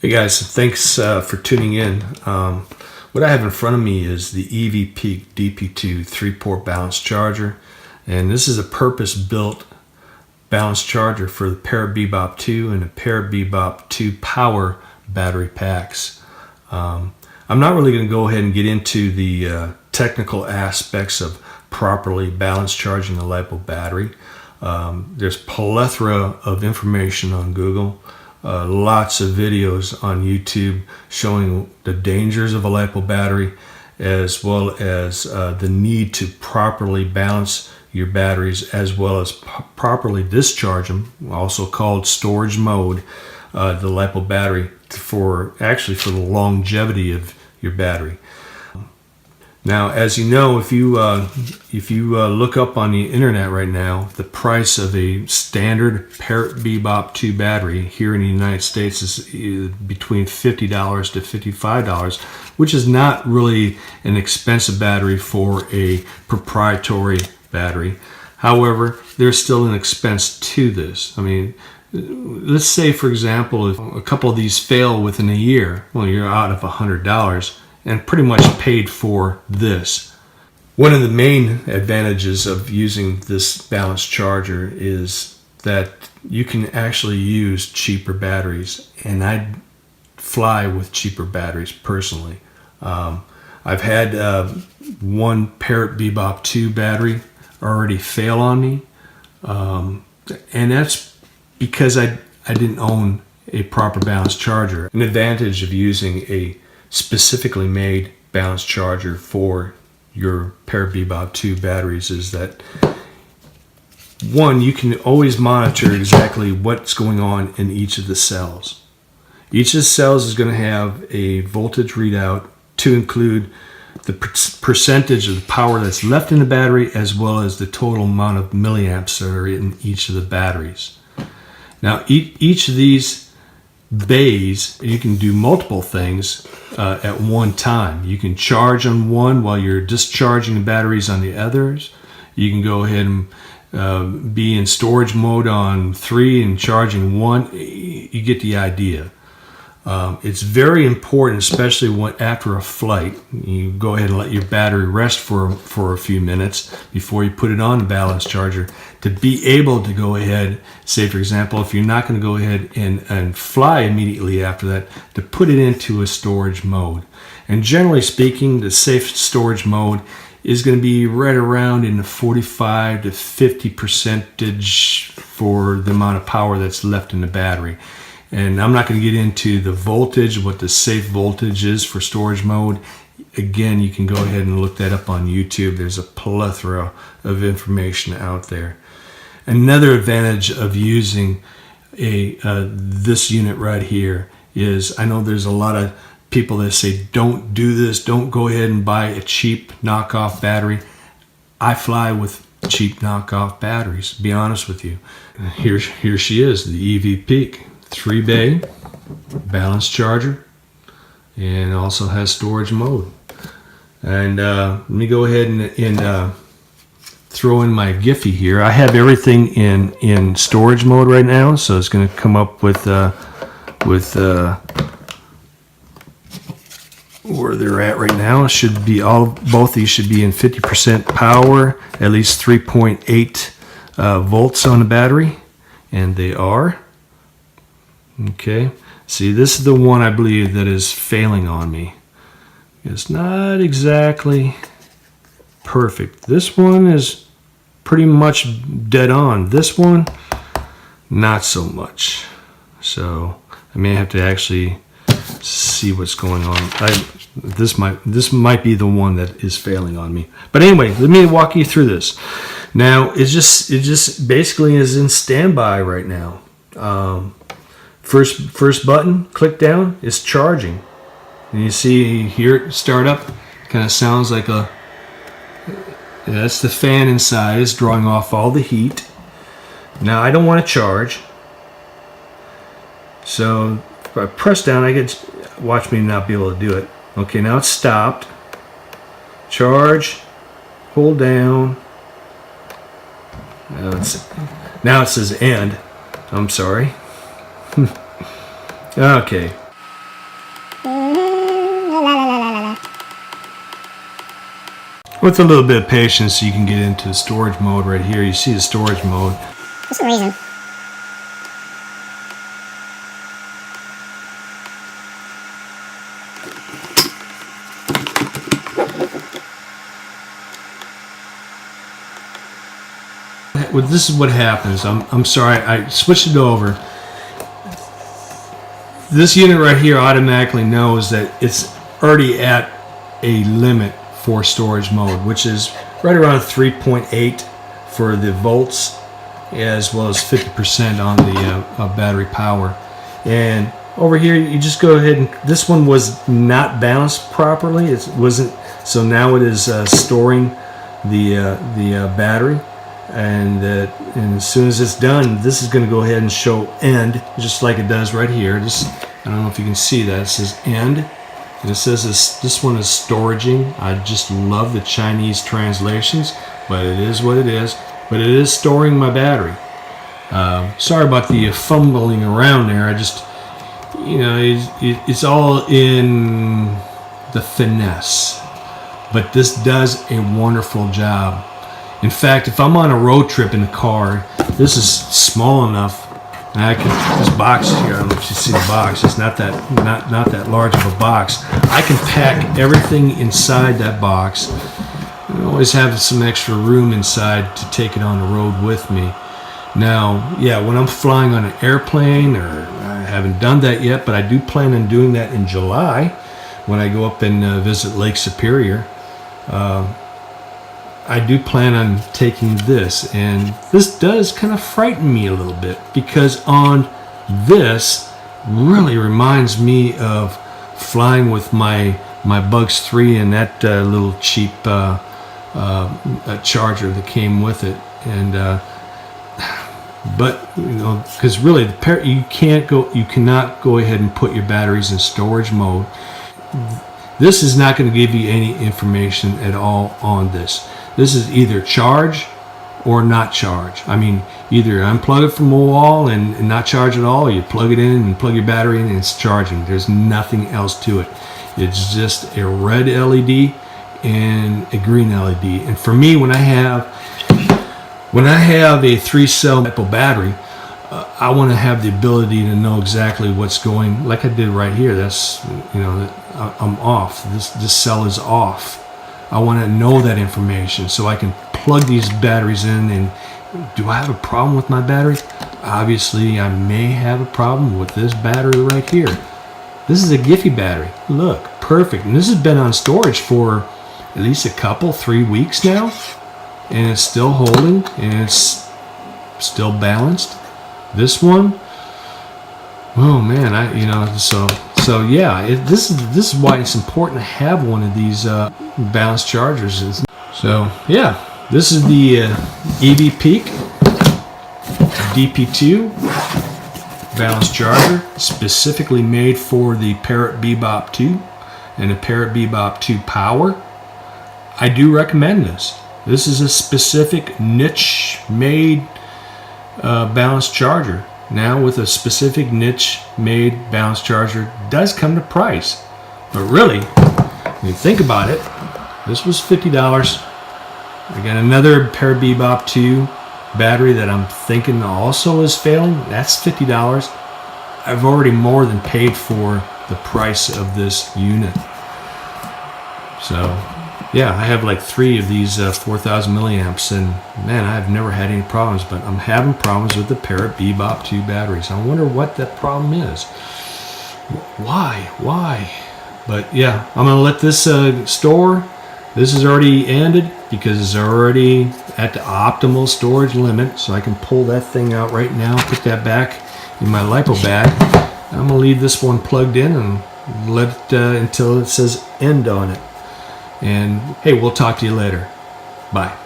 Hey guys, thanks for tuning in. What I have in front of me is the EVP DP2 3-port balance charger, and this is a purpose-built balance charger for the Parrot Bebop 2 and the Parrot Bebop 2 power battery packs. I'm not really going to go ahead and get into the technical aspects of properly balance charging a LiPo battery. There's plethora of information on Google. Lots of videos on YouTube showing the dangers of a LiPo battery, as well as the need to properly balance your batteries, as well as properly discharge them, also called storage mode, the LiPo battery for the longevity of your battery. Now, as you know, if you look up on the internet right now, the price of a standard Parrot Bebop 2 battery here in the United States is between $50 to $55, which is not really an expensive battery for a proprietary battery. However, there's still an expense to this. I mean, let's say, for example, if a couple of these fail within a year, well, you're out of $100 and pretty much paid for this. One of the main advantages of using this balance charger is that you can actually use cheaper batteries, and I fly with cheaper batteries personally. I've had one Parrot Bebop 2 battery already fail on me, and that's because I didn't own a proper balance charger. An advantage of using a specifically made balance charger for your Parrot Bebop 2 batteries is that, one, you can always monitor exactly what's going on in each of the cells. Each of the cells is going to have a voltage readout to include the percentage of the power that's left in the battery, as well as the total amount of milliamps that are in each of the batteries. Now, each of these bays, you can do multiple things at one time. You can charge on one while you're discharging the batteries on the others. You can go ahead and be in storage mode on 3 and charging 1. You get the idea. It's very important, especially after a flight. You go ahead and let your battery rest for a few minutes before you put it on the balance charger, to be able to go ahead, say for example, if you're not going to go ahead and fly immediately after that, to put it into a storage mode. And generally speaking, the safe storage mode is going to be right around in the 45 to 50% for the amount of power that's left in the battery. And I'm not going to get into the voltage, what the safe voltage is for storage mode. Again, you can go ahead and look that up on YouTube. There's a plethora of information out there. Another advantage of using this unit right here is, I know there's a lot of people that say, don't do this, don't go ahead and buy a cheap knockoff battery. I fly with cheap knockoff batteries, to be honest with you. Here she is, the EVP 3-bay balance charger, and also has storage mode. And let me go ahead and throw in my Giphy here. I have everything in storage mode right now, so it's going to come up with where they're at right now. It should be both these should be in 50% power, at least 3.8 volts on the battery, and they are. Okay, see, this is the one I believe that is failing on me. It's not exactly perfect. This one is pretty much dead on. This one, not so much. So I may have to actually see what's going on. This might be the one that is failing on me. But anyway, let me walk you through this. Now, it just basically is in standby right now. First button, click down, is charging. And you see here it start up, kind of sounds like that's the fan inside, it's drawing off all the heat. Now I don't want to charge, so if I press down, watch me not be able to do it. Okay, now it's stopped. Charge, hold down. Now it says end. I'm sorry. Okay. With a little bit of patience, you can get into the storage mode right here. You see the storage mode. For some reason. Well, this is what happens. I'm sorry, I switched it over. This unit right here automatically knows that it's already at a limit for storage mode, which is right around 3.8 for the volts, as well as 50% on the battery power. And over here, you just go ahead and this one was not balanced properly. It wasn't, so now it is storing the battery. And as soon as it's done, this is going to go ahead and show end, just like it does right here. Just, I don't know if you can see that. It says end, and it says this one is storaging. I just love the Chinese translations, but it is what it is. But it is storing my battery. Sorry about the fumbling around there. I just, you know, it's all in the finesse. But this does a wonderful job. In fact, if I'm on a road trip in the car, this is small enough, and I can, this box here, I don't know if you see the box, it's not that large of a box. I can pack everything inside that box. I always have some extra room inside to take it on the road with me. Now, yeah, when I'm flying on an airplane, or I haven't done that yet, but I do plan on doing that in July when I go up and visit Lake Superior. I do plan on taking this, and this does kind of frighten me a little bit, because on this really reminds me of flying with my Bugs 3 and that little cheap charger that came with it. And but you know, because really you cannot go ahead and put your batteries in storage mode. This is not going to give you any information at all on this. This is either charge or not charge. I mean, either unplug it from a wall and not charge at all, or you plug it in and plug your battery in and it's charging. There's nothing else to it. It's just a red LED and a green LED. And for me, when I have a 3-cell battery, I want to have the ability to know exactly what's going, like I did right here. That's, you know, I'm off. This cell is off. I want to know that information so I can plug these batteries in. And do I have a problem with my battery? Obviously, I may have a problem with this battery right here. This is a Giphy battery. Look, perfect. And this has been on storage for at least 3 weeks now, and it's still holding, and it's still balanced. This one, oh man, so yeah, this is why it's important to have one of these balance chargers. So yeah, this is the EV Peak DP2 Balance Charger, specifically made for the Parrot Bebop 2 and the Parrot Bebop 2 Power. I do recommend this. This is a specific niche made balance charger. Now, with a specific niche made balance charger, does come to price. But really, when you think about it, this was $50. I got another Parrot Bebop 2 battery that I'm thinking also is failing. That's $50. I've already more than paid for the price of this unit. So yeah, I have like 3 of these 4,000 milliamps, and man, I've never had any problems, but I'm having problems with the Parrot Bebop 2 batteries. I wonder what that problem is. Why? But yeah, I'm gonna let this store. This is already ended because it's already at the optimal storage limit, so I can pull that thing out right now, put that back in my LiPo bag. I'm gonna leave this one plugged in and let it until it says end on it. And hey, we'll talk to you later. Bye.